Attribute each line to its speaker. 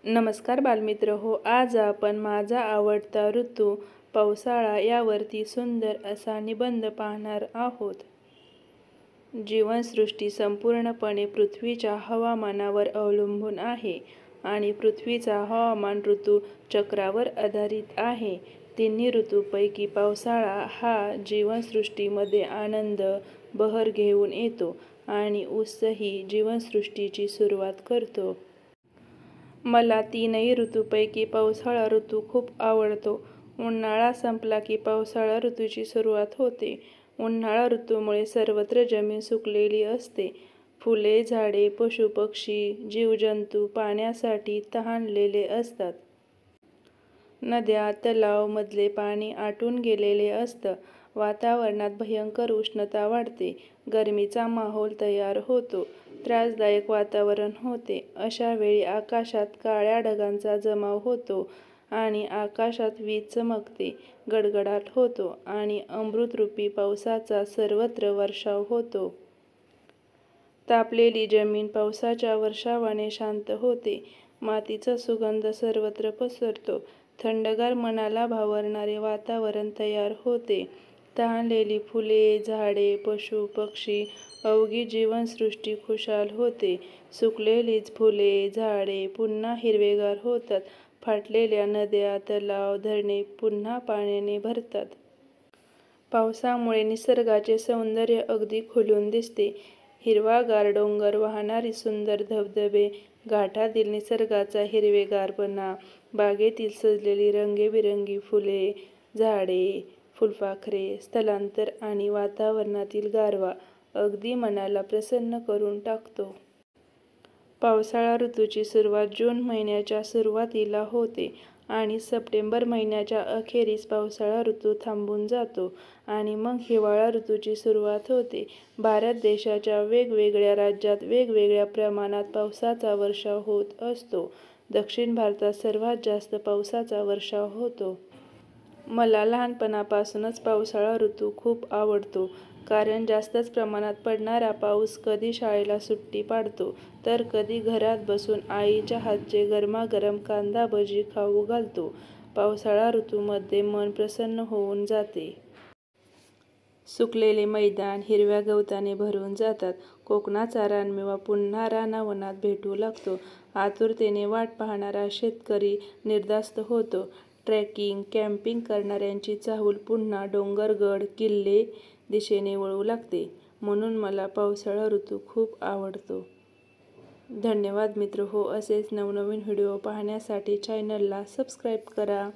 Speaker 1: नमस्कार बालमित्र हो, आज आपण माझा आवडता ऋतू पावसाळा यावरती सुंदर असा निबंध पाहणार आहोत। जीवनसृष्टी संपूर्णपणे पृथ्वीच्या हवामानावर अवलंबून आहे आणि पृथ्वीचा हवामान ऋतू चक्रावर आधारित आहे। तिन्ही ऋतूंपैकी पावसाळा हा जीवनसृष्टीमध्ये आनंद, बहर घेऊन येतो आणि उत्साही जीवनसृष्टीची सुरुवात करतो। मला तीनही ऋतूंपैकी पावसाळा ऋतू खूप आवडतो। उन्हाळा संपला की पावसाळा ऋतूची सुरुवात होते। उन्हाळा ऋतूमुळे सर्वत्र जमीन सुकलेली असते। फुले, झाडे, पशुपक्षी, जीवजंतू पाण्यासाठी तहानलेले असतात। नद्या, तलाव मधले पाणी आटून गेलेले असतं। वातावरणात भयंकर उष्णता वाढते। गरमीचा माहोल तयार होतो। त्रासदायक वातावरण होते। अशा वेळी आकाशात काळ्या ढगांचा जमाव होतो आणि आकाशात वीज चमकते, गडगडाट होतो आणि अमृतरूपी पावसाचा सर्वत्र वर्षाव होतो। तापलेली जमीन पावसाच्या वर्षावाने शांत होते। मातीचा सुगंध सर्वत्र पसरतो। थंडगार मनाला भावणारे वातावरण तयार होते। तहानलेली फुले, झाडे, पशु, पक्षी, अवघी जीवनसृष्टी खुशाल होते। सुकलेली फुले, झाडे पुन्हा हिरवेगार होतात। फाटलेल्या नद्या, तलाव, धरणे पुन्हा पाण्याने भरतात। पावसामुळे निसर्गाचे सौंदर्य अगदी खुलून दिसते। हिरवागार डोंगर, वाहणारी सुंदर धबधबे, घाटातील निसर्गाचा हिरवेगारपणा, बागेतील सजलेली रंगीबेरंगी फुले, झाडे, फुलपाखरे, स्थलांतर आणि वातावरणातील गारवा अगदी मनाला प्रसन्न करून टाकतो। पावसाळा ऋतूची सुरुवात जून महिन्याच्या सुरुवातीला होते आणि सप्टेंबर महिन्याच्या अखेरीस पावसाळा ऋतू थांबून जातो आणि मग हिवाळा ऋतूची सुरुवात होते। भारत देशाच्या वेगवेगळ्या राज्यात वेगवेगळ्या प्रमाणात पावसाचा वर्षाव होत असतो। दक्षिण भारतात सर्वात जास्त पावसाचा वर्षाव होतो। मला लहानपणापासूनच पावसाळा ऋतू खूप आवडतो, कारण जास्तच प्रमाणात पडणारा पाऊस कधी शाळेला सुट्टी पाडतो, तर कधी घरात बसून आईच्या हातचे गरमागरम कांदा भजी खाऊ घालतो। पावसाळा ऋतूमध्ये मन प्रसन्न होऊन जाते। सुकलेले मैदान हिरव्या गवताने भरून जातात। कोकणाचा रानमेवा पुन्हा रानावनात भेटू लागतो। आतुरतेने वाट पाहणारा शेतकरी निर्धास्त होतो। ट्रेकिंग, कॅम्पिंग करणाऱ्यांची चाहूल पुन्हा डोंगरगड किल्ले दिशेने वळू लागते। म्हणून मला पावसाळा ऋतू खूप आवडतो। धन्यवाद मित्र हो, असेच नवनवीन व्हिडिओ पाहण्यासाठी चॅनलला सबस्क्राईब करा।